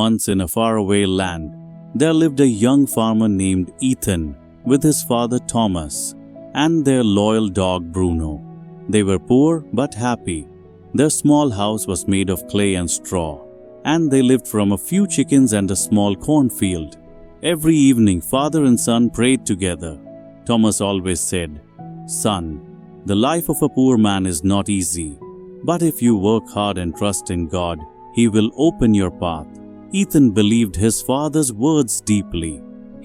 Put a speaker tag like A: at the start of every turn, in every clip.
A: Once in a faraway land, there lived a young farmer named Ethan with his father Thomas and their loyal dog Bruno. They were poor but happy. Their small house was made of clay and straw, and they lived from a few chickens and a small cornfield. Every evening, father and son prayed together. Thomas always said, "Son, the life of a poor man is not easy, but if you work hard and trust in God, He will open your path." Ethan believed his father's words deeply.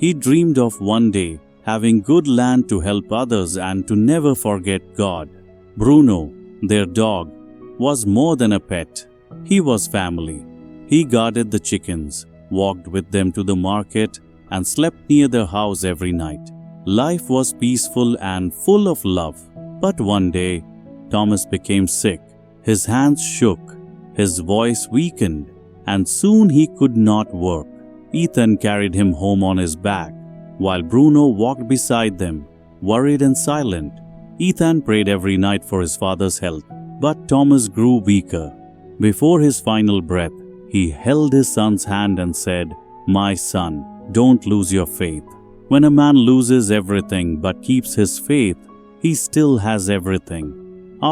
A: He dreamed of one day having good land to help others and to never forget God. Bruno, their dog, was more than a pet. He was family. He guarded the chickens, walked with them to the market, and slept near their house every night. Life was peaceful and full of love. But one day, Thomas became sick. His hands shook, his voice weakened, and soon he could not work. Ethan carried him home on his back, while Bruno walked beside them, worried and silent. Ethan prayed every night for his father's health, but Thomas grew weaker. Before his final breath, he held his son's hand and said, "My son, don't lose your faith. When a man loses everything but keeps his faith, he still has everything."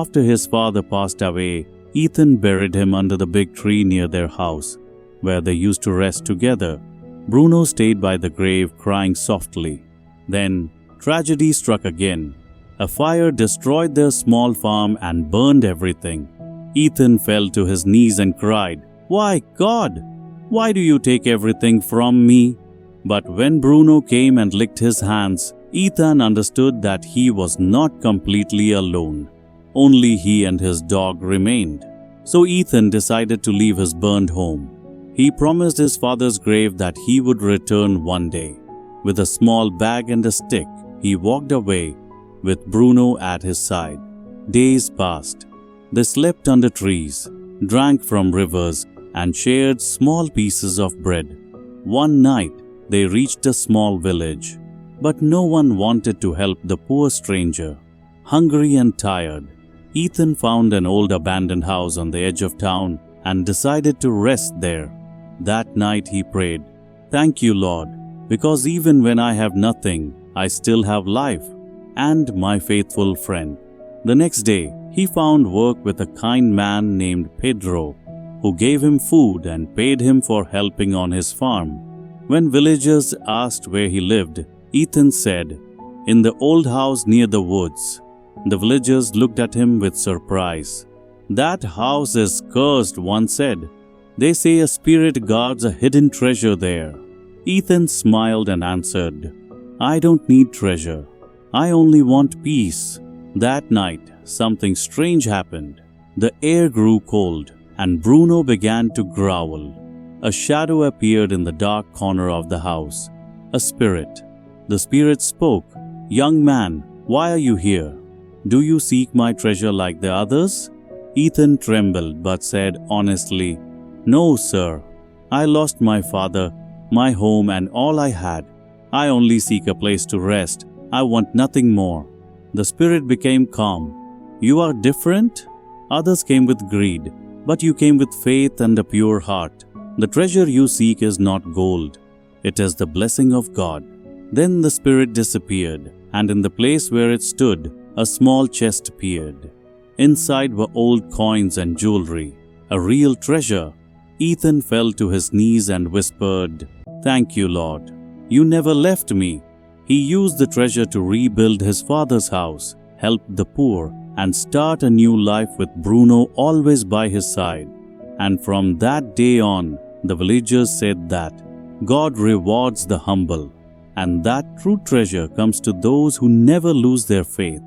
A: After his father passed away, Ethan buried him under the big tree near their house, where they used to rest together. Bruno stayed by the grave, crying softly. Then, tragedy struck again. A fire destroyed their small farm and burned everything. Ethan fell to his knees and cried, "Why, God, why do you take everything from me?" But when Bruno came and licked his hands, Ethan understood that he was not completely alone. Only he and his dog remained. So Ethan decided to leave his burned home. He promised his father's grave that he would return one day. With a small bag and a stick, he walked away, with Bruno at his side. Days passed. They slept under trees, drank from rivers, and shared small pieces of bread. One night, they reached a small village, but no one wanted to help the poor stranger. Hungry and tired, Ethan found an old abandoned house on the edge of town and decided to rest there. That night he prayed, "Thank you, Lord, because even when I have nothing, I still have life and my faithful friend." The next day, he found work with a kind man named Pedro, who gave him food and paid him for helping on his farm. When villagers asked where he lived, Ethan said, "In the old house near the woods." The villagers looked at him with surprise. "That house is cursed," one said. "They say a spirit guards a hidden treasure there." Ethan smiled and answered, "I don't need treasure. I only want peace." That night, something strange happened. The air grew cold, and Bruno began to growl. A shadow appeared in the dark corner of the house. A spirit. The spirit spoke, "Young man, why are you here? Do you seek my treasure like the others?" Ethan trembled but said honestly, "No, sir. I lost my father, my home, and all I had. I only seek a place to rest. I want nothing more." The spirit became calm. "You are different? Others came with greed, but you came with faith and a pure heart. The treasure you seek is not gold. It is the blessing of God." Then the spirit disappeared, and in the place where it stood, a small chest appeared. Inside were old coins and jewelry, a real treasure. Ethan fell to his knees and whispered, "Thank you, Lord. You never left me." He used the treasure to rebuild his father's house, help the poor, and start a new life with Bruno always by his side. And from that day on, the villagers said that God rewards the humble, and that true treasure comes to those who never lose their faith.